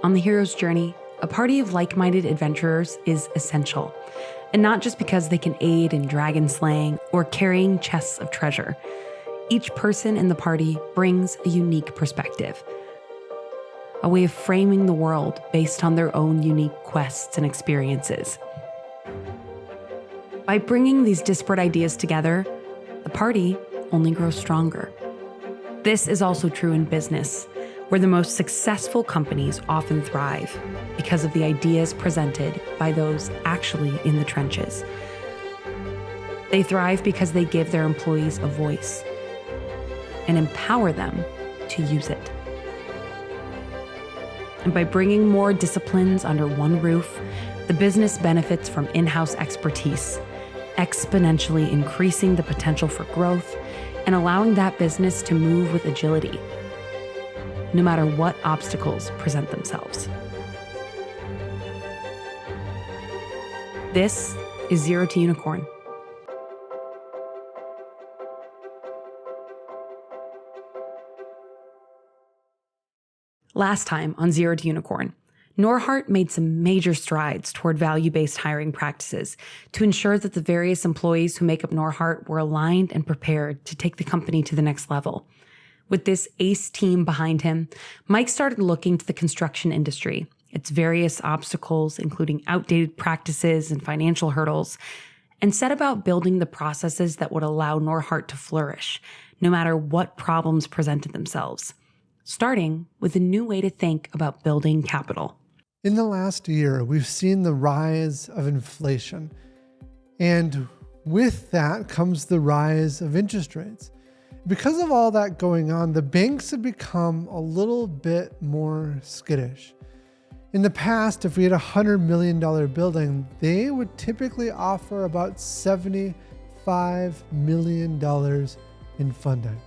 On the hero's journey, a party of like-minded adventurers is essential, and not just because they can aid in dragon slaying or carrying chests of treasure. Each person in the party brings a unique perspective, a way of framing the world based on their own unique quests and experiences. By bringing these disparate ideas together, the party only grows stronger. This is also true in business, where the most successful companies often thrive because of the ideas presented by those actually in the trenches. They thrive because they give their employees a voice and empower them to use it. And by bringing more disciplines under one roof, the business benefits from in-house expertise, exponentially increasing the potential for growth and allowing that business to move with agility, no matter what obstacles present themselves. This is Zero to Unicorn. Last time on Zero to Unicorn, Norhart made some major strides toward value-based hiring practices to ensure that the various employees who make up Norhart were aligned and prepared to take the company to the next level. With this ace team behind him, Mike started looking to the construction industry, its various obstacles, including outdated practices and financial hurdles, and set about building the processes that would allow Norhart to flourish, no matter what problems presented themselves, starting with a new way to think about building capital. In the last year, we've seen the rise of inflation, and with that comes the rise of interest rates. Because of all that going on, the banks have become a little bit more skittish. In the past, if we had a $100 million building, they would typically offer about $75 million in funding.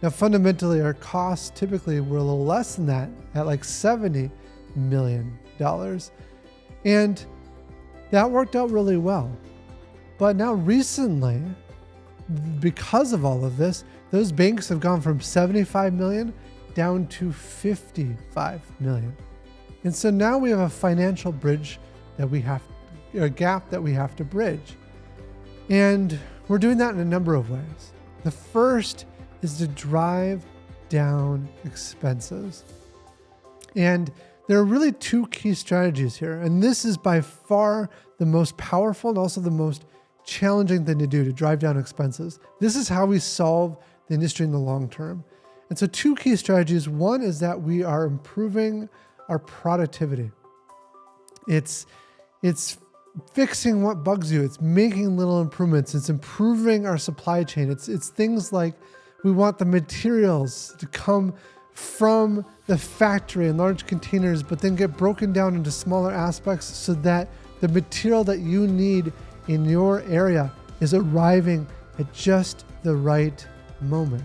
Now, fundamentally, our costs typically were a little less than that, at like $70 million. And that worked out really well. But now recently, because of all of this, those banks have gone from 75 million down to 55 million. And so now we have a financial bridge that we have, a gap that we have to bridge. And we're doing that in a number of ways. The first is to drive down expenses. And there are really two key strategies here. And this is by far the most powerful and also the most challenging thing to do, to drive down expenses. This is how we solve the industry in the long term. And so two key strategies. One is that we are improving our productivity. It's fixing what bugs you. It's making little improvements. It's improving our supply chain. It's things like we want the materials to come from the factory in large containers, but then get broken down into smaller aspects so that the material that you need in your area is arriving at just the right moment.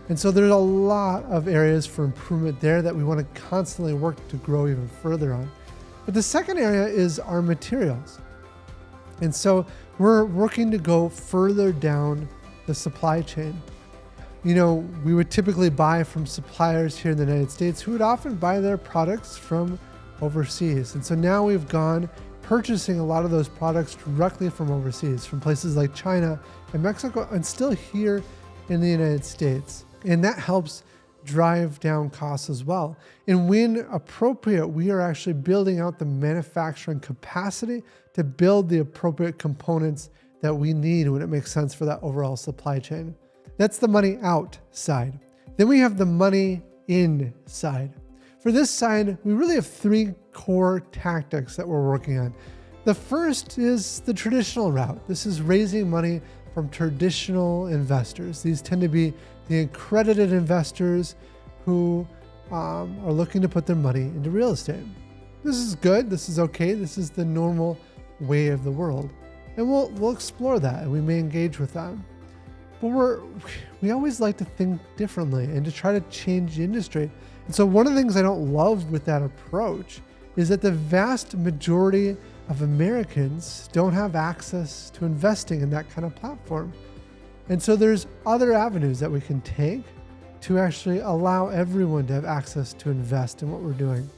And so there's a lot of areas for improvement there that we want to constantly work to grow even further on. But the second area is our materials. And so we're working to go further down the supply chain. You know, we would typically buy from suppliers here in the United States who would often buy their products from overseas. And so now we've gone purchasing a lot of those products directly from overseas, from places like China and Mexico, and still here in the United States. And that helps drive down costs as well. And when appropriate, we are actually building out the manufacturing capacity to build the appropriate components that we need when it makes sense for that overall supply chain. That's the money out side. Then we have the money in side. For this side, we really have three core tactics that we're working on. The first is the traditional route. This is raising money from traditional investors. These tend to be the accredited investors who are looking to put their money into real estate. This is good. This is okay. This is the normal way of the world. And we'll explore that, and we may engage with that. But we always like to think differently and to try to change the industry. And so one of the things I don't love with that approach is that the vast majority of Americans don't have access to investing in that kind of platform. And so there's other avenues that we can take to actually allow everyone to have access to invest in what we're doing.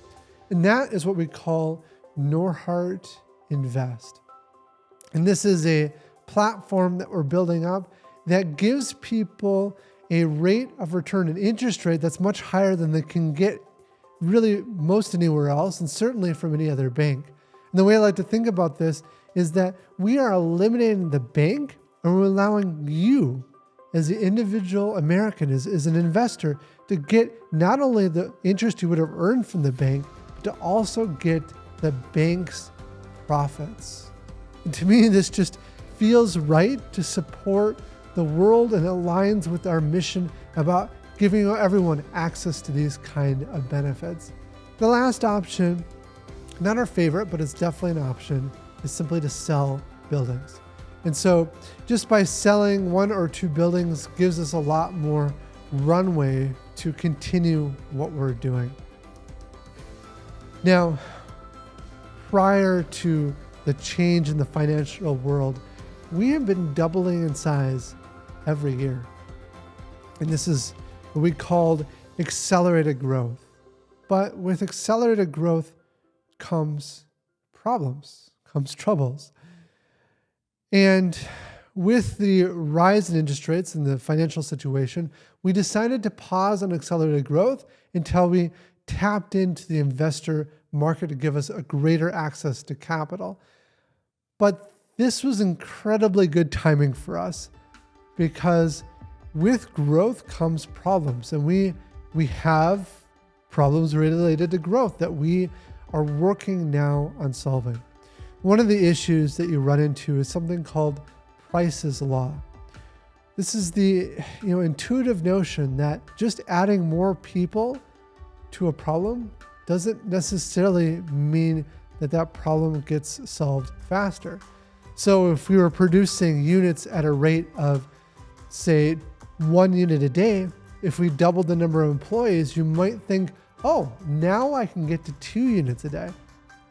And that is what we call Norhart Invest. And this is a platform that we're building up that gives people a rate of return, an interest rate that's much higher than they can get really most anywhere else, and certainly from any other bank. And the way I like to think about this is that we are eliminating the bank and we're allowing you as the individual American, as an investor, to get not only the interest you would have earned from the bank, but to also get the bank's profits. And to me, this just feels right to support the world, and aligns with our mission about giving everyone access to these kind of benefits. The last option, not our favorite, but it's definitely an option, is simply to sell buildings. And so just by selling 1 or 2 buildings gives us a lot more runway to continue what we're doing. Now, prior to the change in the financial world, we have been doubling in size every year. And this is what we called accelerated growth. But with accelerated growth comes problems, comes troubles. And with the rise in interest rates and the financial situation, we decided to pause on accelerated growth until we tapped into the investor market to give us a greater access to capital. But this was incredibly good timing for us, because with growth comes problems, and we have problems related to growth that we are working now on solving. One of the issues that you run into is something called Price's Law. This is the intuitive notion that just adding more people to a problem doesn't necessarily mean that that problem gets solved faster. So if we were producing units at a rate of, say, 1 unit a day, if we doubled the number of employees, you might think, oh, now I can get to 2 units a day.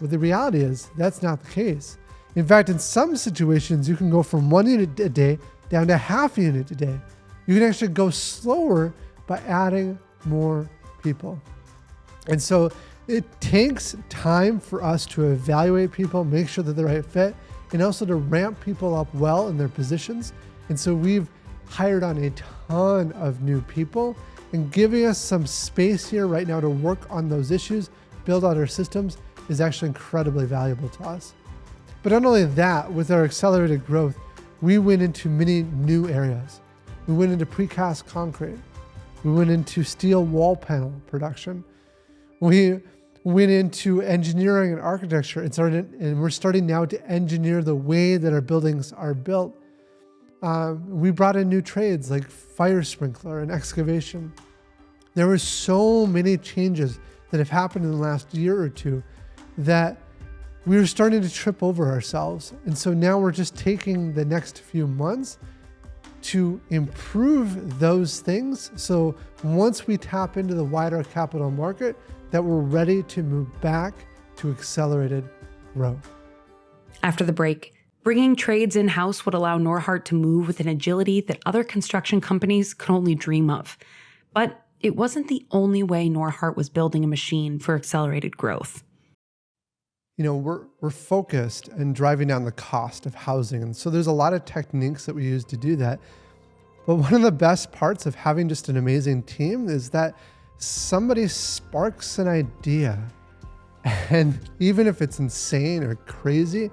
Well, the reality is that's not the case. In fact, in some situations, you can go from 1 unit a day down to half a unit a day. You can actually go slower by adding more people. And so it takes time for us to evaluate people, make sure they're the right fit, and also to ramp people up well in their positions. And so we've hired on a ton of new people, and giving us some space here right now to work on those issues, build out our systems, is actually incredibly valuable to us. But not only that, with our accelerated growth, we went into many new areas. We went into precast concrete. We went into steel wall panel production. We went into engineering and architecture, and we're starting now to engineer the way that our buildings are built. We brought in new trades like fire sprinkler and excavation. There were so many changes that have happened in the last year or two that we were starting to trip over ourselves. And so now we're just taking the next few months to improve those things. So once we tap into the wider capital market, that we're ready to move back to accelerated growth. After the break, bringing trades in-house would allow Norhart to move with an agility that other construction companies could only dream of. But it wasn't the only way Norhart was building a machine for accelerated growth. We're focused and driving down the cost of housing. And so there's a lot of techniques that we use to do that. But one of the best parts of having just an amazing team is that somebody sparks an idea. And even if it's insane or crazy,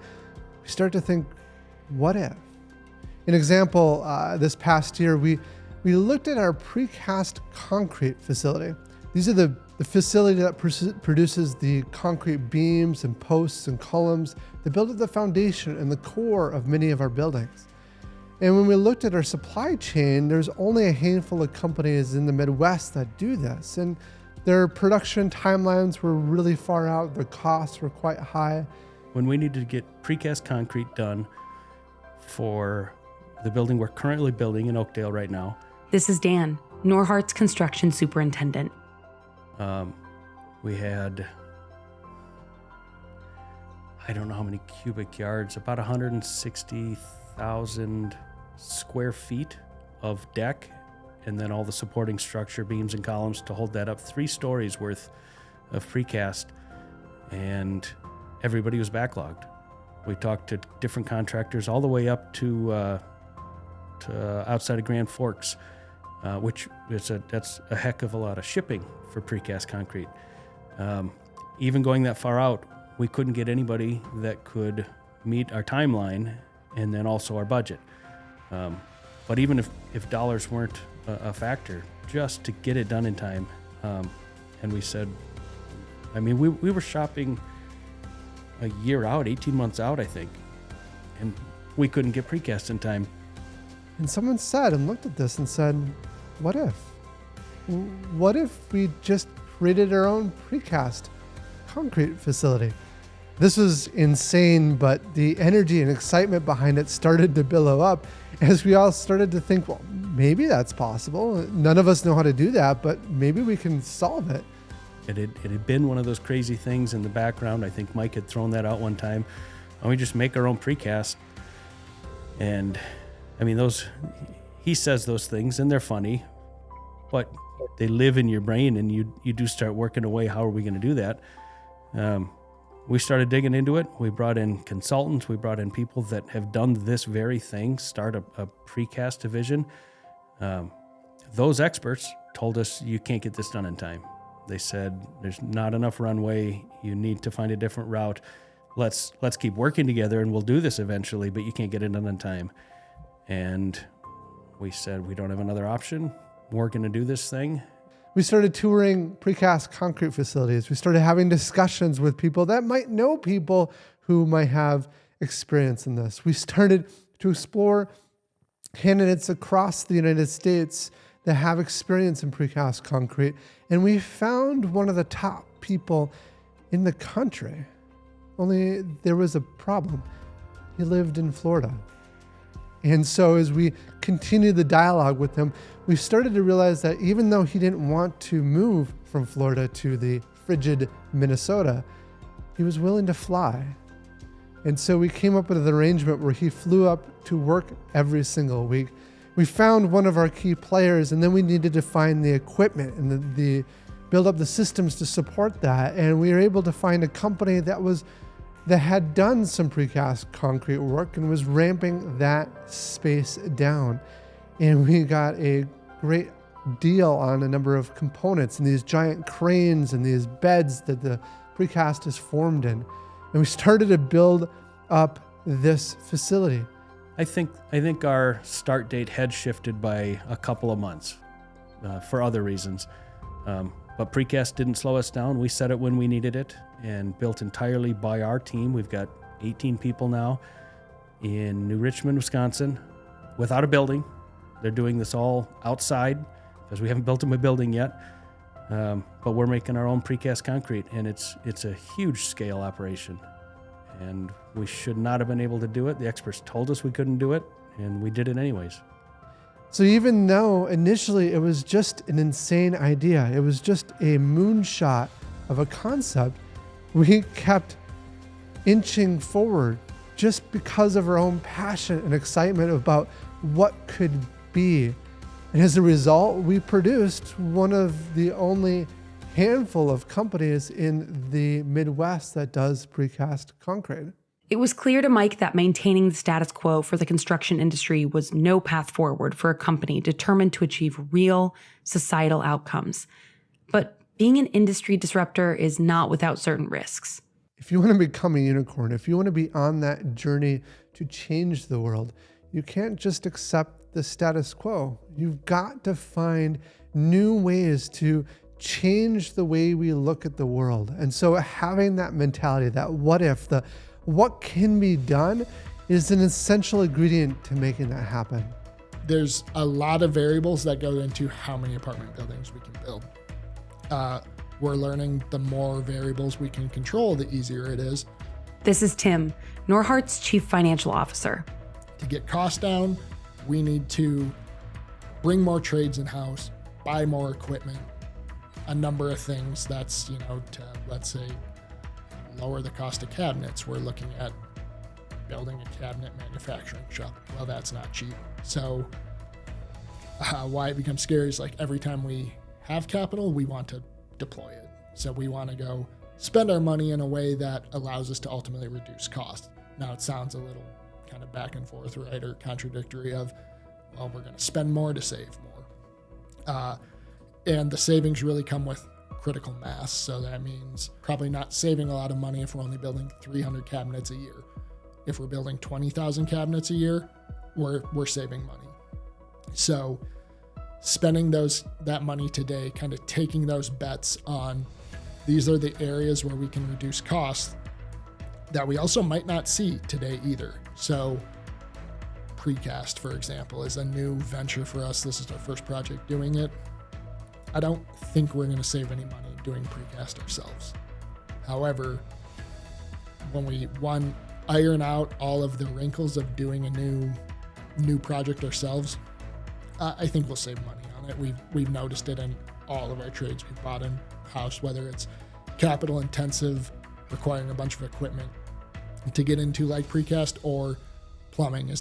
we start to think, what if? An example, this past year, we looked at our precast concrete facility. These are the facility that produces the concrete beams and posts and columns that build up the foundation and the core of many of our buildings. And when we looked at our supply chain, there's only a handful of companies in the Midwest that do this. And their production timelines were really far out. Their costs were quite high. When we needed to get precast concrete done for the building we're currently building in Oakdale right now. This is Dan, Norhart's construction superintendent. We had, I don't know how many cubic yards, about 160,000 square feet of deck, and then all the supporting structure, beams and columns to hold that up. 3 stories worth of precast and everybody was backlogged. We talked to different contractors all the way up to outside of Grand Forks, which that's a heck of a lot of shipping for precast concrete. Even going that far out, we couldn't get anybody that could meet our timeline and then also our budget. But even if dollars weren't a factor, just to get it done in time, and we said, I mean, we were shopping a year out, 18 months out, I think, and we couldn't get precast in time. And someone said and looked at this and said, what if? What if we just created our own precast concrete facility? This was insane, but the energy and excitement behind it started to billow up as we all started to think, well, maybe that's possible. None of us know how to do that, but maybe we can solve it. It had been one of those crazy things in the background. I think Mike had thrown that out one time. And we just make our own precast. And I mean, he says those things and they're funny, but they live in your brain, and you do start working away. How are we going to do that? We started digging into it. We brought in consultants. We brought in people that have done this very thing, start a precast division. Those experts told us you can't get this done in time. They said there's not enough runway. You need to find a different route. Let's keep working together and we'll do this eventually, but you can't get it done in time. And we said we don't have another option. We're going to do this thing. We started touring precast concrete facilities. We started having discussions with people that might know people who might have experience in this. We started to explore candidates across the United States that have experience in precast concrete. And we found one of the top people in the country. Only there was a problem. He lived in Florida. And so as we continued the dialogue with him, we started to realize that even though he didn't want to move from Florida to the frigid Minnesota, he was willing to fly. And so we came up with an arrangement where he flew up to work every single week. We found one of our key players, and then we needed to find the equipment and the build up the systems to support that. And we were able to find a company that had done some precast concrete work and was ramping that space down. And we got a great deal on a number of components and these giant cranes and these beds that the precast is formed in. And we started to build up this facility. I think our start date had shifted by a couple of months for other reasons. But precast didn't slow us down. We set it when we needed it and built entirely by our team. We've got 18 people now in New Richmond, Wisconsin, without a building. They're doing this all outside because we haven't built them a building yet. But we're making our own precast concrete, and it's a huge scale operation. And we should not have been able to do it. The experts told us we couldn't do it, and we did it anyways. So even though initially it was just an insane idea, it was just a moonshot of a concept, we kept inching forward just because of our own passion and excitement about what could be. And as a result, we produced one of the only handful of companies in the Midwest that does precast concrete. It was clear to Mike that maintaining the status quo for the construction industry was no path forward for a company determined to achieve real societal outcomes. But being an industry disruptor is not without certain risks. If you want to become a unicorn, if you want to be on that journey to change the world, you can't just accept the status quo. You've got to find new ways to change the way we look at the world. And so having that mentality, that what if, what can be done is an essential ingredient to making that happen. There's a lot of variables that go into how many apartment buildings we can build. We're learning the more variables we can control, the easier it is. This is Tim, Norhart's Chief Financial Officer. To get costs down, we need to bring more trades in-house, buy more equipment, a number of things that's, to, let's say, lower the cost of cabinets. We're looking at building a cabinet manufacturing shop. Well, that's not cheap. So why it becomes scary is like every time we have capital, we want to deploy it. So we want to go spend our money in a way that allows us to ultimately reduce costs. Now, it sounds a little kind of back and forth, right, or contradictory of, well, we're going to spend more to save more. And the savings really come with critical mass. So that means probably not saving a lot of money if we're only building 300 cabinets a year. If we're building 20,000 cabinets a year, we're saving money. So spending that money today, kind of taking those bets on these are the areas where we can reduce costs that we also might not see today either. So precast, for example, is a new venture for us. This is our first project doing it. I don't think we're going to save any money doing precast ourselves. However, when we iron out all of the wrinkles of doing a new project ourselves, I think we'll save money on it. We've noticed it in all of our trades we've bought in house, whether it's capital intensive, requiring a bunch of equipment to get into like precast, or plumbing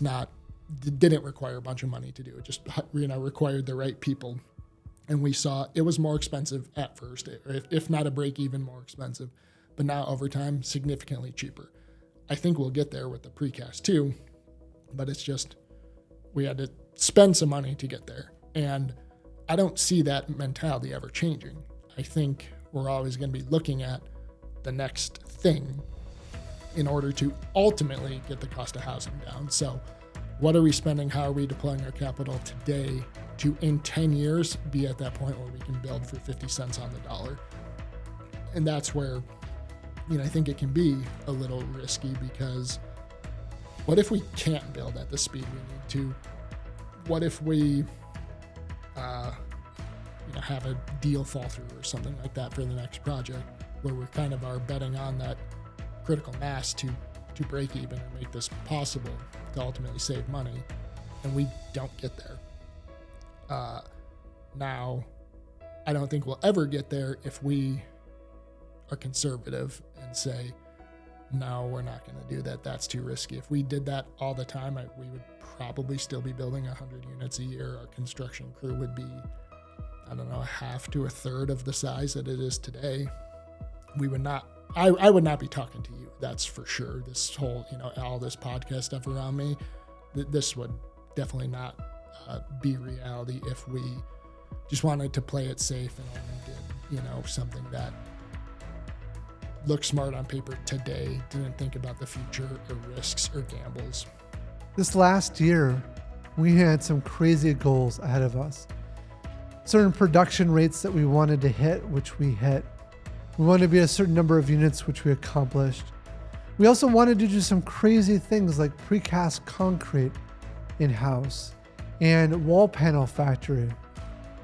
didn't require a bunch of money to do. It just required the right people. And we saw it was more expensive at first, if not a break even more expensive, but now over time, significantly cheaper. I think we'll get there with the precast too, but it's just, we had to spend some money to get there. And I don't see that mentality ever changing. I think we're always going to be looking at the next thing in order to ultimately get the cost of housing down. So what are we spending? How are we deploying our capital today to, in 10 years, be at that point where we can build for 50 cents on the dollar? And that's where, I think it can be a little risky, because what if we can't build at the speed we need to? What if we have a deal fall through or something like that for the next project, where we kind of are betting on that critical mass to break even and make this possible to ultimately save money, and we don't get there. Now, I don't think we'll ever get there if we are conservative and say, no, we're not going to do that. That's too risky. If we did that all the time, we would probably still be building 100 units a year. Our construction crew would be, a half to a third of the size that it is today. We would not, I would not be talking to you. That's for sure. This whole, all this podcast stuff around me, this would definitely not be reality if we just wanted to play it safe and only did, something that looked smart on paper today, didn't think about the future or risks or gambles. This last year, we had some crazy goals ahead of us. Certain production rates that we wanted to hit, which we hit. We wanted to be a certain number of units, which we accomplished. We also wanted to do some crazy things like precast concrete in-house and wall panel factory.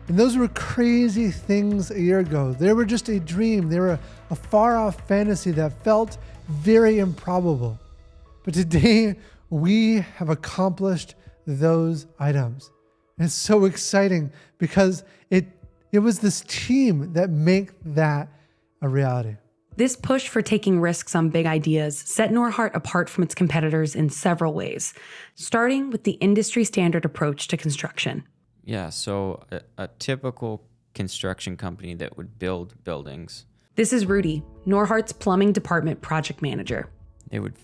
And those were crazy things a year ago. They were just a dream. They were a far-off fantasy that felt very improbable. But today, we have accomplished those items. And it's so exciting because it was this team that made that a reality. This push for taking risks on big ideas set Norhart apart from its competitors in several ways, starting with the industry standard approach to construction. Yeah, so a typical construction company that would build buildings. This is Rudy, Norhart's plumbing department project manager. They would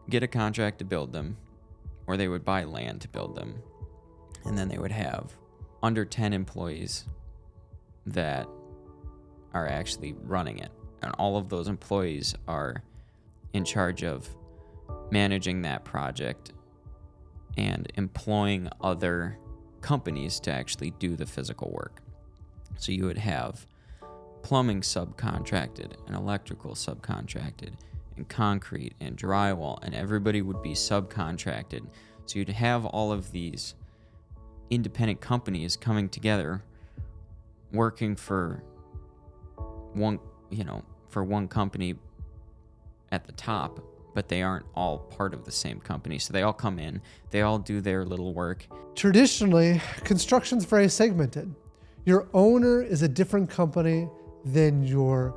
get a contract to build them, or they would buy land to build them. And then they would have under 10 employees that are actually running it. And all of those employees are in charge of managing that project and employing other companies to actually do the physical work. So you would have plumbing subcontracted and electrical subcontracted and concrete and drywall, and everybody would be subcontracted. So you'd have all of these independent companies coming together, working for one company at the top, but they aren't all part of the same company. So they all come in, they all do their little work. Traditionally, construction's very segmented. Your owner is a different company than your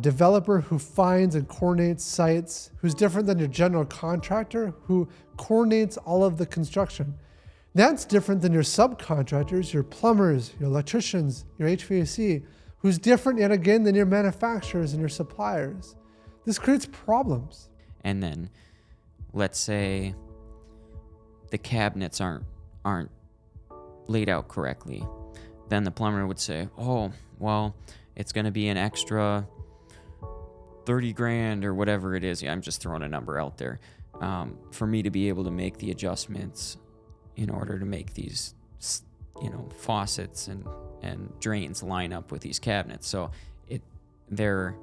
developer who finds and coordinates sites, who's different than your general contractor who coordinates all of the construction. That's different than your subcontractors, your plumbers, your electricians, your HVAC, who's different yet again than your manufacturers and your suppliers. This creates problems. And then let's say the cabinets aren't laid out correctly. Then the plumber would say, oh, well, it's going to be an extra 30 grand or whatever it is. Yeah, I'm just throwing a number out there, for me to be able to make the adjustments in order to make these, faucets and drains line up with these cabinets. So there's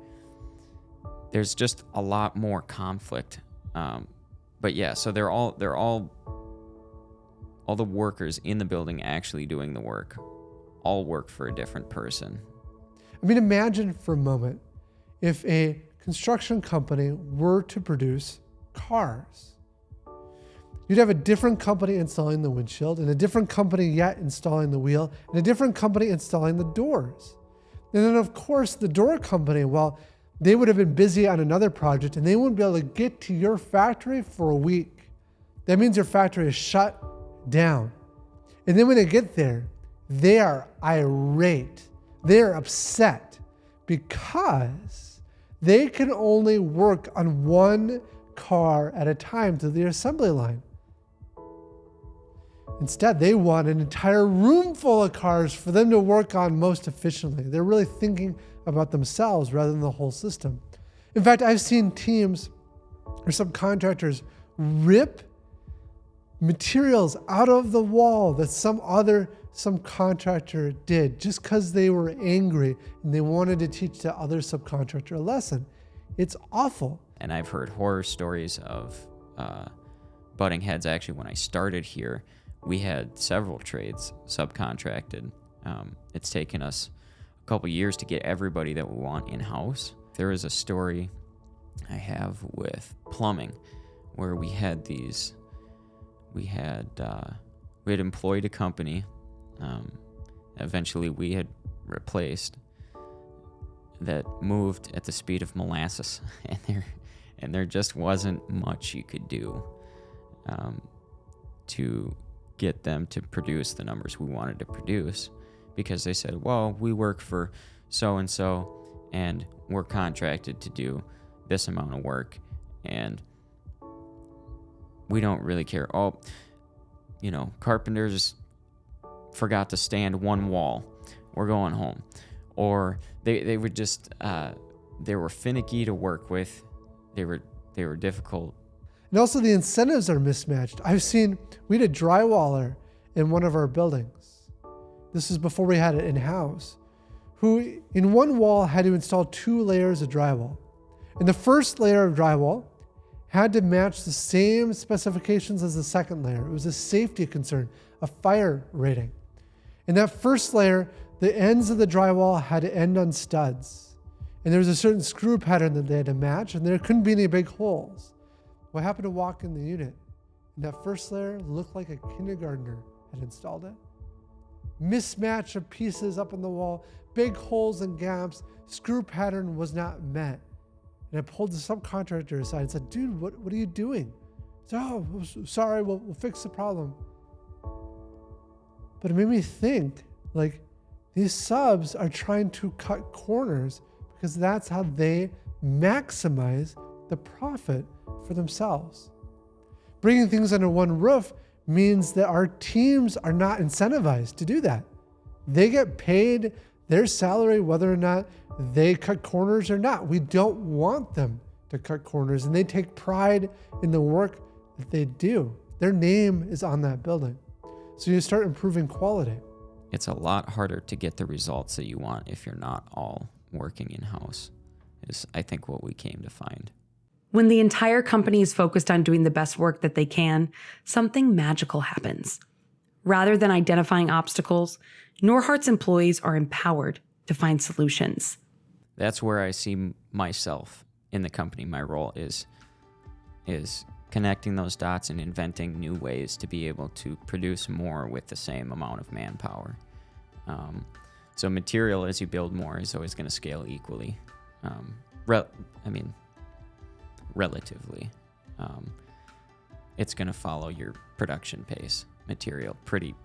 just a lot more conflict. But yeah, so they're all the workers in the building actually doing the work all work for a different person. I mean, imagine for a moment if a construction company were to produce cars. You'd have a different company installing the windshield, and a different company yet installing the wheel, and a different company installing the doors. And then, of course, the door company, well, they would have been busy on another project, and they wouldn't be able to get to your factory for a week. That means your factory is shut down. And then when they get there, they are irate. They are upset because they can only work on one car at a time to the assembly line. Instead, they want an entire room full of cars for them to work on most efficiently. They're really thinking about themselves rather than the whole system. In fact, I've seen teams or subcontractors rip materials out of the wall that some contractor did just because they were angry and they wanted to teach the other subcontractor a lesson. It's awful. And I've heard horror stories of butting heads. Actually, when I started here, we had several trades subcontracted. It's taken us a couple years to get everybody that we want in-house. There is a story I have with plumbing where we had employed a company. Eventually we had replaced, that moved at the speed of molasses, and there just wasn't much you could do to get them to produce the numbers we wanted to produce, because they said, well, we work for so-and-so and we're contracted to do this amount of work and we don't really care. Oh, carpenters forgot to stand one wall, we're going home. Or they would just they were finicky to work with. They were difficult. And also the incentives are mismatched. We had a drywaller in one of our buildings. This is before we had it in-house, who in one wall had to install 2 layers of drywall. And the first layer of drywall had to match the same specifications as the second layer. It was a safety concern, a fire rating. In that first layer, the ends of the drywall had to end on studs. And there was a certain screw pattern that they had to match, and there couldn't be any big holes. What happened to walk in the unit? And that first layer looked like a kindergartner had installed it. Mismatch of pieces up on the wall, big holes and gaps, screw pattern was not met. And I pulled the subcontractor aside and said, dude, what are you doing? He said, oh, sorry, we'll fix the problem. But it made me think, these subs are trying to cut corners because that's how they maximize the profit for themselves. Bringing things under one roof means that our teams are not incentivized to do that. They get paid their salary whether or not they cut corners or not. We don't want them to cut corners, and they take pride in the work that they do. Their name is on that building. So you start improving quality. It's a lot harder to get the results that you want if you're not all working in-house, is I think what we came to find. When the entire company is focused on doing the best work that they can, something magical happens. Rather than identifying obstacles, Norhart's employees are empowered to find solutions. That's where I see myself in the company. My role is connecting those dots and inventing new ways to be able to produce more with the same amount of manpower. So material, as you build more, is always going to scale equally. Relatively. It's going to follow your production pace. Material, pretty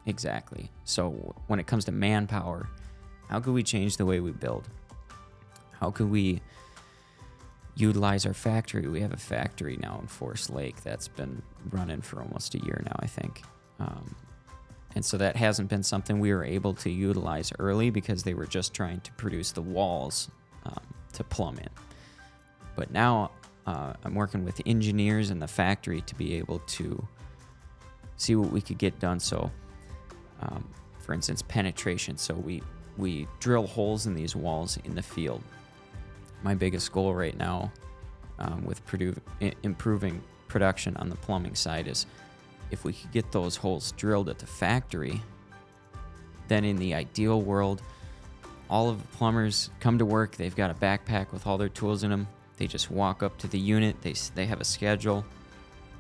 Exactly. So when it comes to manpower, how could we change the way we build? How could we utilize our factory? We have a factory now in Forest Lake that's been running for almost a year now, I think. And so that hasn't been something we were able to utilize early because they were just trying to produce the walls to plumb in. But now I'm working with engineers in the factory to be able to see what we could get done. So, for instance, penetration. So we drill holes in these walls in the field. My biggest goal right now with improving production on the plumbing side is if we could get those holes drilled at the factory, then in the ideal world, all of the plumbers come to work, they've got a backpack with all their tools in them, they just walk up to the unit, they have a schedule,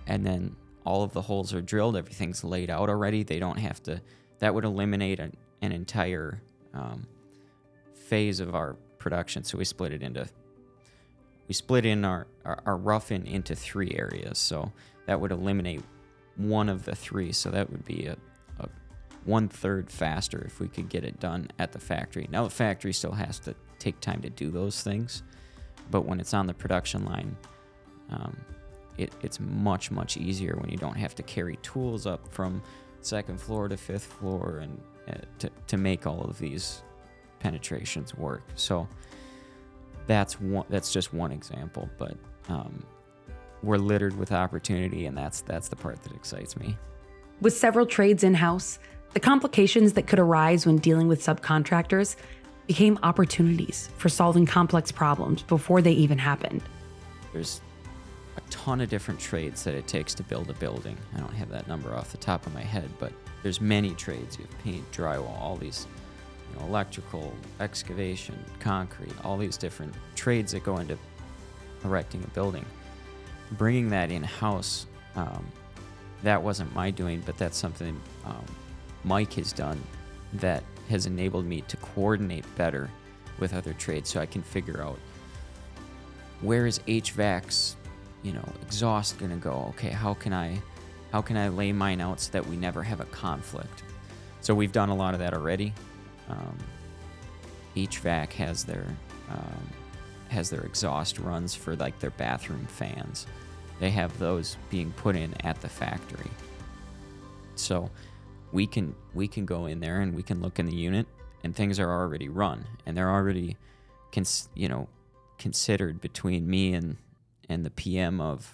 and then all of the holes are drilled, everything's laid out already, they don't have to, that would eliminate an entire phase of our production. So we split in our rough-in into 3 areas, so that would eliminate one of the 3, so that would be a 1/3 faster if we could get it done at the factory. Now the factory still has to take time to do those things, but when it's on the production line, it's much easier when you don't have to carry tools up from 2nd floor to 5th floor and to make all of these penetrations work. So that's just one example, but we're littered with opportunity, and that's the part that excites me. With several trades in-house, the complications that could arise when dealing with subcontractors became opportunities for solving complex problems before they even happened. There's a ton of different trades that it takes to build a building. I don't have that number off the top of my head, but there's many trades. You have paint, drywall, all these, electrical, excavation, concrete, all these different trades that go into erecting a building. Bringing that in-house, that wasn't my doing, but that's something Mike has done that has enabled me to coordinate better with other trades, so I can figure out where is HVAC's exhaust going to go. Okay, how can I lay mine out so that we never have a conflict? So we've done a lot of that already. HVAC has their exhaust runs for like their bathroom fans. They have those being put in at the factory. So we can go in there and we can look in the unit, and things are already run, and they're already considered between me and the PM of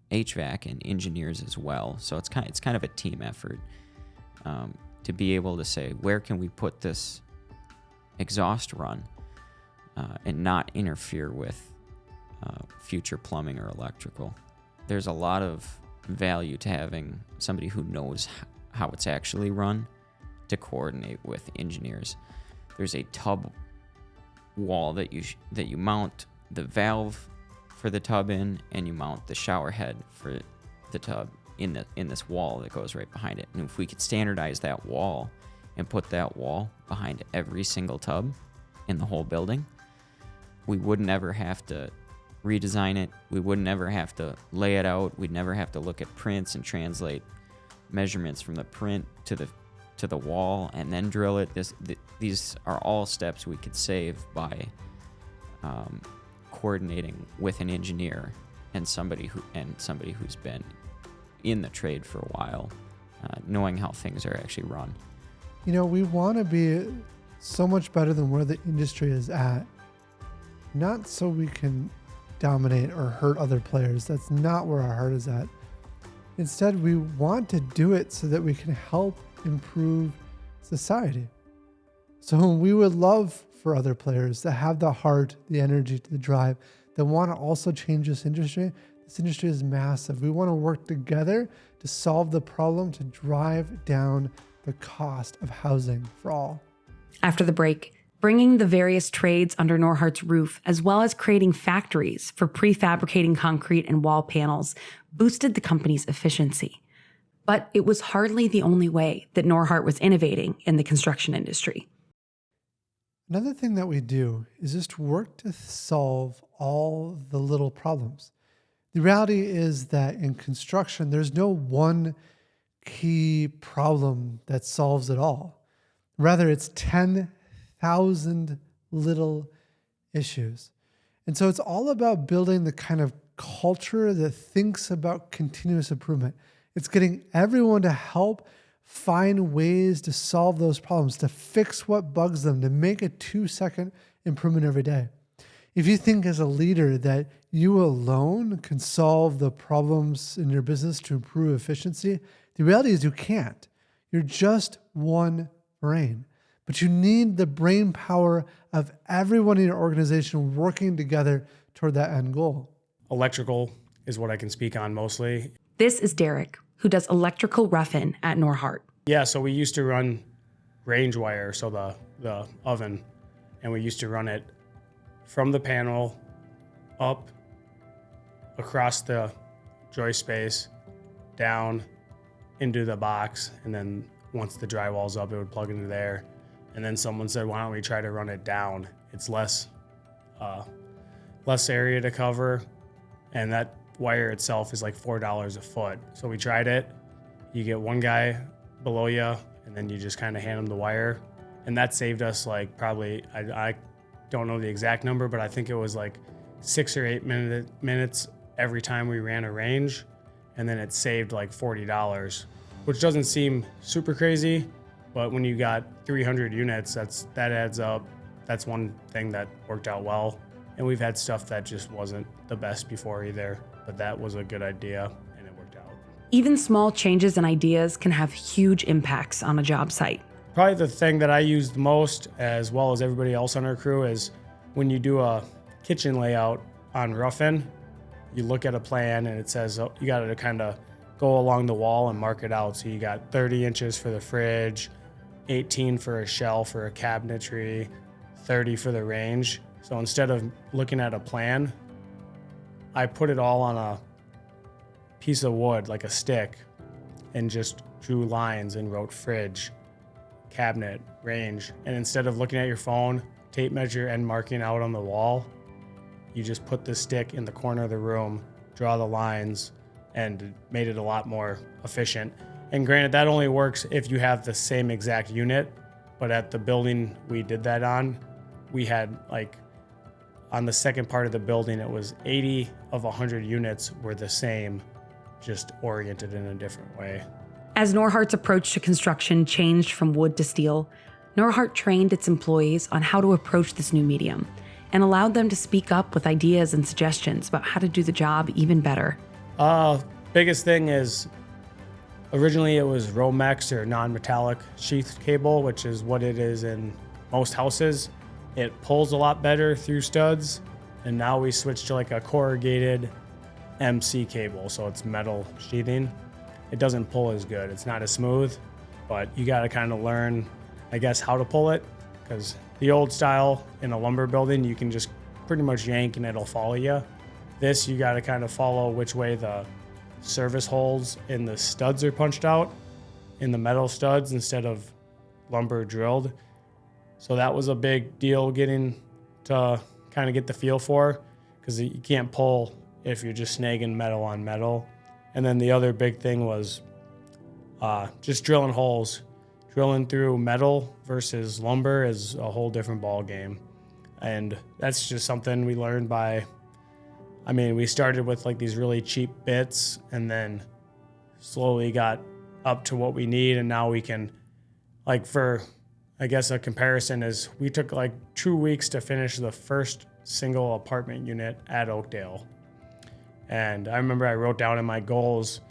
HVAC and engineers as well. So it's kind of a team effort to be able to say, where can we put this exhaust run and not interfere with future plumbing or electrical. There's a lot of value to having somebody who knows how it's actually run to coordinate with engineers. There's a tub wall that you mount the valve for the tub in, and you mount the shower head for the tub in this wall that goes right behind it. And if we could standardize that wall and put that wall behind every single tub in the whole building, we would never have to redesign it. We would never have to lay it out. We'd never have to look at prints and translate measurements from the print to the wall and then drill it. These are all steps we could save by coordinating with an engineer and somebody who's been in the trade for a while, knowing how things are actually run. We want to be so much better than where the industry is at, not so we can dominate or hurt other players. That's not where our heart is at. Instead, we want to do it so that we can help improve society. So we would love for other players that have the heart, the energy, the drive, that want to also change this industry. This industry is massive. We want to work together to solve the problem, to drive down the cost of housing for all. After the break, bringing the various trades under Norhart's roof, as well as creating factories for prefabricating concrete and wall panels, boosted the company's efficiency. But it was hardly the only way that Norhart was innovating in the construction industry. Another thing that we do is just work to solve all the little problems. The reality is that in construction, there's no one key problem that solves it all. Rather, it's 10,000 little issues. And so it's all about building the kind of culture that thinks about continuous improvement. It's getting everyone to help find ways to solve those problems, to fix what bugs them, to make a 2-second improvement every day. If you think as a leader that you alone can solve the problems in your business to improve efficiency, the reality is you can't. You're just one brain. But you need the brain power of everyone in your organization working together toward that end goal. Electrical is what I can speak on mostly. This is Derrick, who does electrical rough-in at Norhart. Yeah, so we used to run range wire, so the oven, and we used to run it from the panel up across the joist space, down into the box, and then once the drywall's up, it would plug into there. And then someone said, why don't we try to run it down? It's less area to cover, and that wire itself is like $4 a foot. So we tried it. You get one guy below you, and then you just kind of hand him the wire. And that saved us like probably, I don't know the exact number, but I think it was like 6 or 8 minutes every time we ran a range. And then it saved like $40, which doesn't seem super crazy, but when you got 300 units, that adds up. That's one thing that worked out well. And we've had stuff that just wasn't the best before either, but that was a good idea and it worked out. Even small changes and ideas can have huge impacts on a job site. Probably the thing that I use the most, as well as everybody else on our crew, is when you do a kitchen layout on rough-in, you look at a plan and it says, oh, you got to kind of go along the wall and mark it out. So you got 30 inches for the fridge, 18 for a shelf or a cabinetry, 30 for the range. So instead of looking at a plan, I put it all on a piece of wood, like a stick, and just drew lines and wrote fridge, cabinet, range. And instead of looking at your phone, tape measure and marking out on the wall, you just put the stick in the corner of the room, draw the lines, and made it a lot more efficient. And granted, that only works if you have the same exact unit, but at the building we did that on, we had like, on the second part of the building, it was 80 of 100 units were the same, just oriented in a different way. As Norhart's approach to construction changed from wood to steel, Norhart trained its employees on how to approach this new medium and allowed them to speak up with ideas and suggestions about how to do the job even better. Biggest thing is, originally it was Romex or non-metallic sheath cable, which is what it is in most houses. It pulls a lot better through studs, and now we switched to like a corrugated MC cable, so it's metal sheathing. It doesn't pull as good. It's not as smooth, but you got to kind of learn, I guess, how to pull it, because the old style in a lumber building, you can just pretty much yank and it'll follow you. This, you got to kind of follow which way the service holes in the studs are punched out in the metal studs instead of lumber drilled. So that was a big deal getting to kind of get the feel for, because you can't pull if you're just snagging metal on metal. And then the other big thing was just drilling holes. Drilling through metal versus lumber is a whole different ball game. And that's just something we learned by, we started with like these really cheap bits and then slowly got up to what we need. And now we can, like, for, I guess a comparison is we took like 2 weeks to finish the first single apartment unit at Oakdale. And I remember I wrote down in my goals,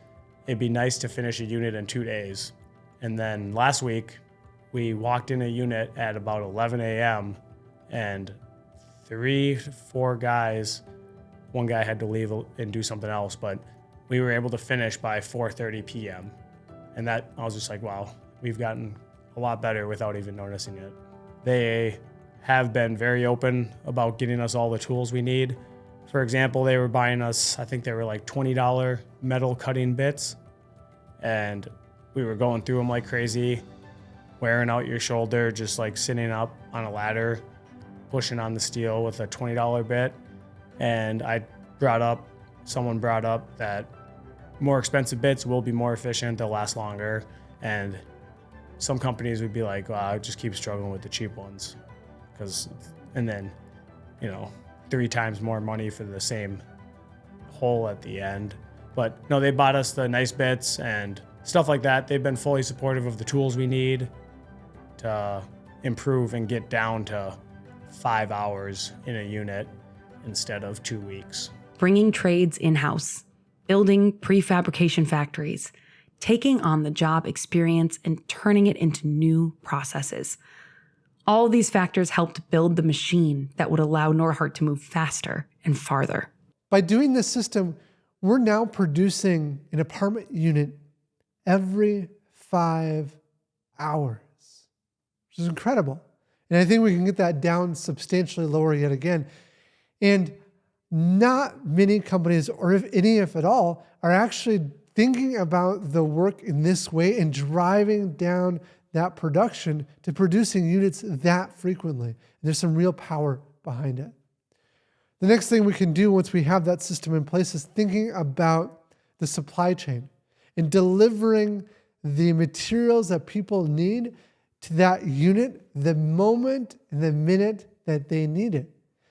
it'd be nice to finish a unit in 2 days. And then last week, we walked in a unit at about 11 a.m. and 3 to 4 guys, one guy had to leave and do something else, but we were able to finish by 4:30 p.m. And that, I was just like, wow, we've gotten a lot better without even noticing it. They have been very open about getting us all the tools we need. For example, they were buying us, I think they were like $20 metal cutting bits, and we were going through them like crazy, wearing out your shoulder, just like sitting up on a ladder, pushing on the steel with a $20 bit. And someone brought up that more expensive bits will be more efficient, they'll last longer, and some companies would be like, well, I just keep struggling with the cheap ones, and then, 3 times more money for the same hole at the end. But no, they bought us the nice bits and stuff like that. They've been fully supportive of the tools we need to improve and get down to 5 hours in a unit instead of 2 weeks. Bringing trades in-house, building prefabrication factories, taking on the job experience and turning it into new processes. All of these factors helped build the machine that would allow Norhart to move faster and farther. By doing this system, we're now producing an apartment unit every 5 hours, which is incredible. And I think we can get that down substantially lower yet again. And not many companies, or if any, if at all, are actually thinking about the work in this way and driving down that production to producing units that frequently. And there's some real power behind it. The next thing we can do once we have that system in place is thinking about the supply chain and delivering the materials that people need to that unit the moment and the minute that they need it.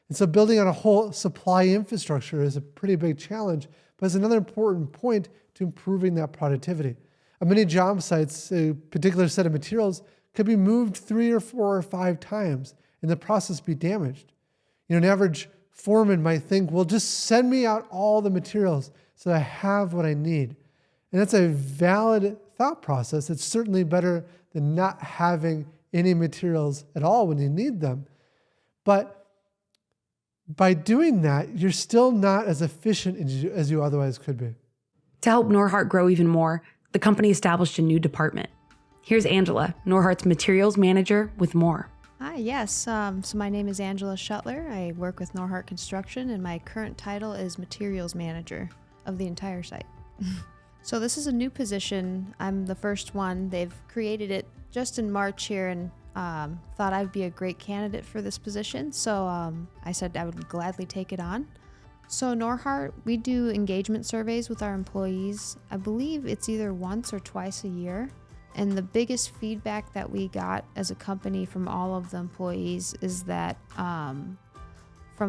And so building on a whole supply infrastructure is a pretty big challenge, but it's another important point to improving that productivity. On many job sites, a particular set of materials could be moved 3 or 4 or 5 times and the process be damaged. An average foreman might think, well, just send me out all the materials so I have what I need. And that's a valid thought process. It's certainly better than not having any materials at all when you need them. But by doing that, you're still not as efficient as you otherwise could be. To help Norhart grow even more, the company established a new department. Here's Angela, Norhart's materials manager, with more. Hi, yes. So my name is Angela Schoettler. I work with Norhart Construction, and my current title is materials manager of the entire site. So this is a new position. I'm the first one. They've created it just in March here, and thought I'd be a great candidate for this position. So I said I would gladly take it on. So Norhart, we do engagement surveys with our employees. I believe it's either once or twice a year. And the biggest feedback that we got as a company from all of the employees is that from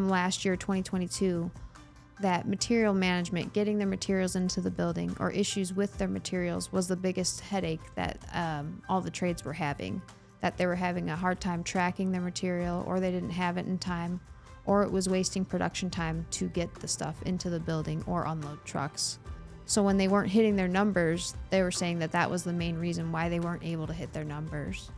last year, 2022, that material management, getting their materials into the building or issues with their materials was the biggest headache that all the trades were having. That they were having a hard time tracking their material, or they didn't have it in time, or it was wasting production time to get the stuff into the building or unload trucks. So when they weren't hitting their numbers, they were saying that that was the main reason why they weren't able to hit their numbers.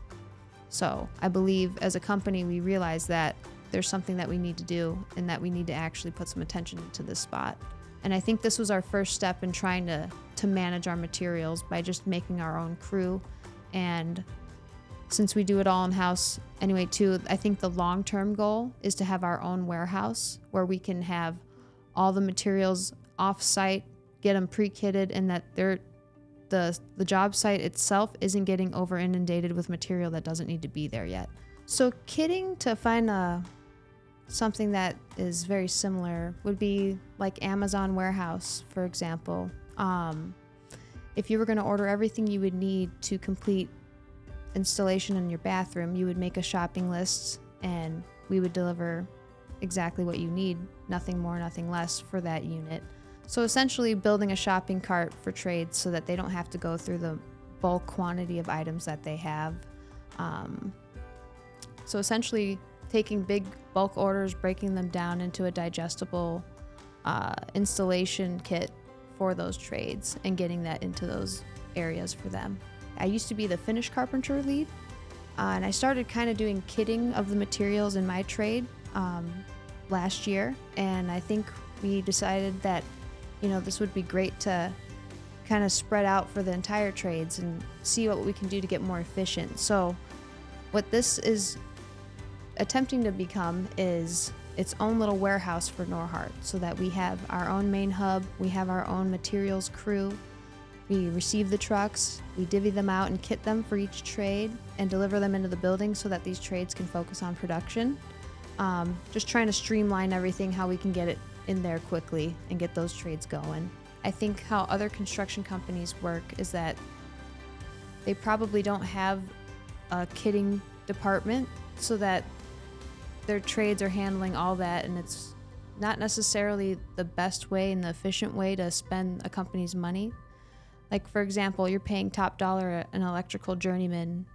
So I believe as a company, we realized that there's something that we need to do and that we need to actually put some attention into this spot. And I think this was our first step in trying to manage our materials by just making our own crew. And since we do it all in-house anyway too, I think the long-term goal is to have our own warehouse where we can have all the materials off-site, get them pre-kitted, and that the job site itself isn't getting over-inundated with material that doesn't need to be there yet. So kitting, to find something that is very similar, would be like Amazon warehouse, for example. If you were going to order everything you would need to complete installation in your bathroom, you would make a shopping list and we would deliver exactly what you need, nothing more, nothing less for that unit. So essentially building a shopping cart for trades so that they don't have to go through the bulk quantity of items that they have. So essentially taking big bulk orders, breaking them down into a digestible installation kit for those trades and getting that into those areas for them. I used to be the finish carpenter lead, and I started kind of doing kitting of the materials in my trade last year, and I think we decided that this would be great to kind of spread out for the entire trades and see what we can do to get more efficient. So what this is attempting to become is its own little warehouse for Norhart, so that we have our own main hub, we have our own materials crew, we receive the trucks, we divvy them out and kit them for each trade and deliver them into the building so that these trades can focus on production. Just trying to streamline everything, how we can get it in there quickly and get those trades going. I think how other construction companies work is that they probably don't have a kitting department, so that their trades are handling all that, and it's not necessarily the best way and the efficient way to spend a company's money. Like, for example, you're paying top dollar at an electrical journeyman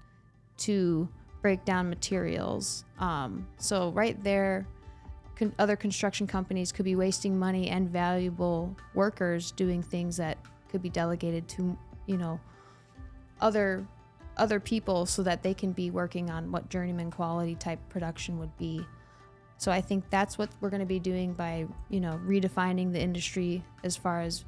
to break down materials. So right there, other construction companies could be wasting money and valuable workers doing things that could be delegated to, other people, so that they can be working on what journeyman quality type production would be. So I think that's what we're going to be doing by, redefining the industry as far as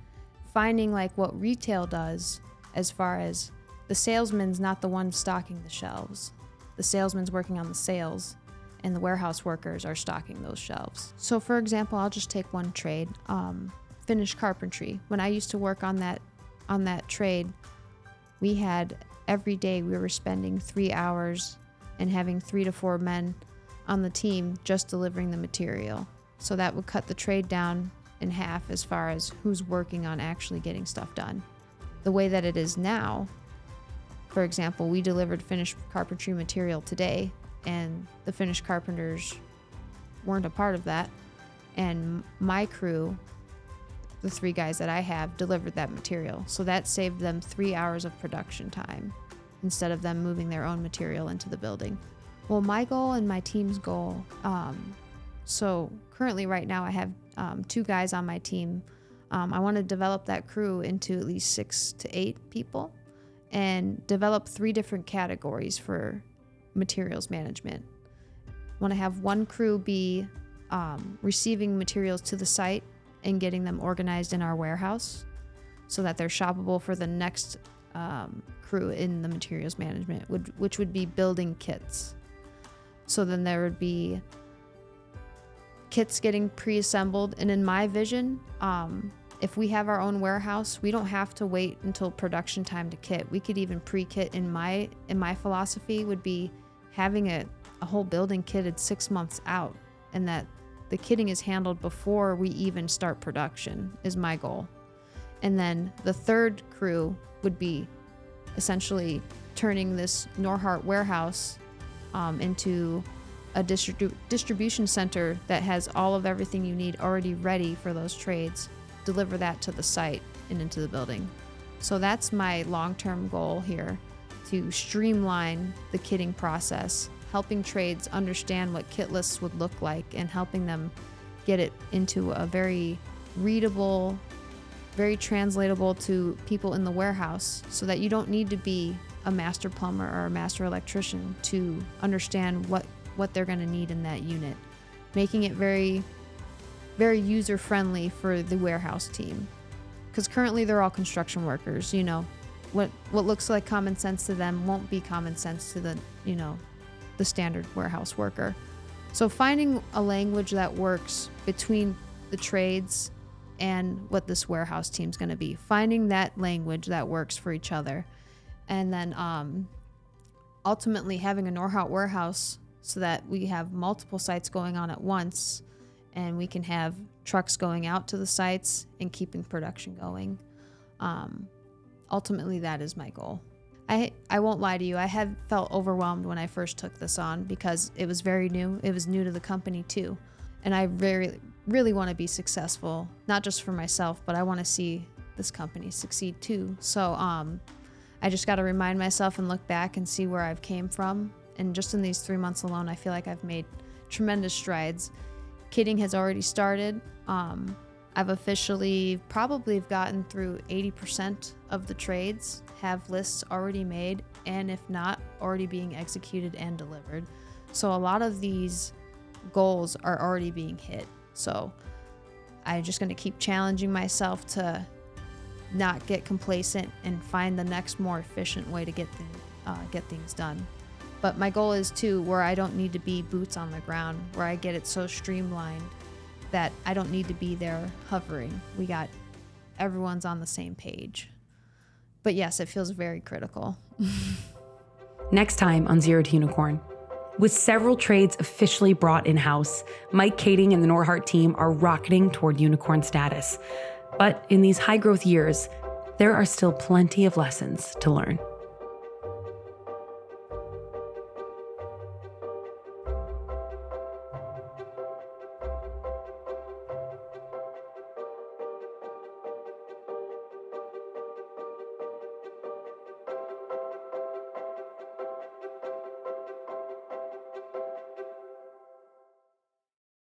finding like what retail does, as far as the salesman's not the one stocking the shelves. The salesman's working on the sales, and the warehouse workers are stocking those shelves. So for example, I'll just take one trade, finished carpentry. When I used to work on that trade, we had every day we were spending 3 hours and having 3 to 4 men on the team just delivering the material. So that would cut the trade down in half as far as who's working on actually getting stuff done. The way that it is now, for example, we delivered finished carpentry material today, and the finished carpenters weren't a part of that. And my crew, the 3 guys that I have, delivered that material. So that saved them 3 hours of production time instead of them moving their own material into the building. Well, my goal and my team's goal, so currently right now I have 2 guys on my team. I want to develop that crew into at least 6 to 8 people and develop 3 different categories for materials management. I want to have one crew be receiving materials to the site and getting them organized in our warehouse so that they're shoppable for the next crew in the materials management, which would be building kits. So then there would be kits getting pre-assembled, and in my vision, if we have our own warehouse, we don't have to wait until production time to kit. We could even pre-kit. In my philosophy would be having a whole building kitted 6 months out, and that the kitting is handled before we even start production is my goal. And then the third crew would be essentially turning this Norhart warehouse into a distribution center that has all of everything you need already ready for those trades. Deliver that to the site and into the building. So that's my long-term goal here, to streamline the kitting process, helping trades understand what kit lists would look like and helping them get it into a very readable, very translatable to people in the warehouse, so that you don't need to be a master plumber or a master electrician to understand what they're going to need in that unit, making it very, very user-friendly for the warehouse team. Because currently they're all construction workers. What looks like common sense to them won't be common sense to the standard warehouse worker. So finding a language that works between the trades and what this warehouse team's going to be, finding that language that works for each other, and then ultimately having a Norhart warehouse so that we have multiple sites going on at once, and we can have trucks going out to the sites and keeping production going. Ultimately, that is my goal. I won't lie to you, I had felt overwhelmed when I first took this on because it was very new. It was new to the company too. And I really want to be successful, not just for myself, but I want to see this company succeed too. So I just got to remind myself and look back and see where I've came from. And just in these 3 months alone, I feel like I've made tremendous strides. Kitting has already started. I've officially probably gotten through 80% of the trades, have lists already made, and if not, already being executed and delivered. So a lot of these goals are already being hit. So I'm just going to keep challenging myself to not get complacent and find the next more efficient way to get things done. But my goal is too, where I don't need to be boots on the ground, where I get it so streamlined that I don't need to be there hovering. Everyone's on the same page. But yes, it feels very critical. Next time on Zero to Unicorn. With several trades officially brought in-house, Mike Kaeding and the Norhart team are rocketing toward unicorn status. But in these high growth years, there are still plenty of lessons to learn.